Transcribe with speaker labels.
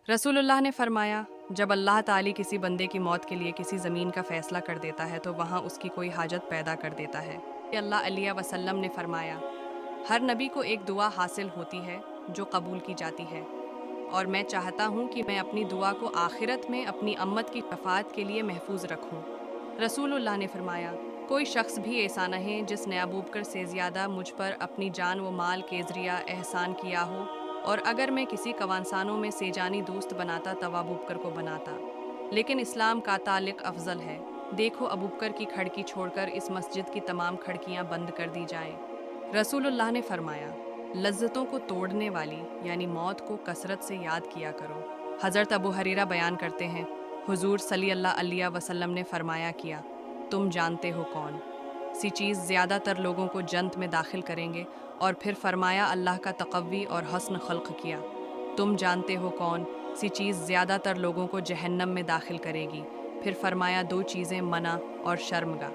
Speaker 1: रसूलुल्लाह ने फरमाया, जब अल्लाह ताली किसी बंदे की मौत के लिए किसी ज़मीन का फ़ैसला कर देता है तो वहाँ उसकी कोई हाजत पैदा कर देता है। अल्लाह अलैहि वसल्लम ने फरमाया, हर नबी को एक दुआ हासिल होती है जो कबूल की जाती है, और मैं चाहता हूँ कि मैं अपनी दुआ को आखिरत में अपनी अम्मत की शफाअत के लिए महफूज रखूँ। रसूलुल्लाह ने फरमाया, कोई शख्स भी ऐसा न है जिसने अबू बकर से ज़्यादा मुझ पर अपनी जान व माल के ज़रिया एहसान किया हो, और अगर मैं किसी कवानसानों में से जानी दोस्त बनाता तब अबू बकर को बनाता, लेकिन इस्लाम का ताल्लुक अफजल है। देखो, अबू बकर की खिड़की छोड़कर इस मस्जिद की तमाम खिड़कियाँ बंद कर दी जाएं। रसूलुल्लाह ने फरमाया, लज्जतों को तोड़ने वाली यानी मौत को कसरत से याद किया करो। हज़रत अबू हरीरा बयान करते हैं, हुजूर सल्लल्लाहु अलैहि वसल्लम ने फरमाया किया, तुम जानते हो कौन सी चीज़ ज़्यादातर लोगों को जन्नत में दाखिल करेंगे, और फिर फरमाया अल्लाह का तक़व्वी और हस्न खल्क़ किया। तुम जानते हो कौन सी चीज़ ज़्यादातर लोगों को जहन्नम में दाखिल करेगी, फिर फरमाया दो चीज़ें, मना और शर्मगा।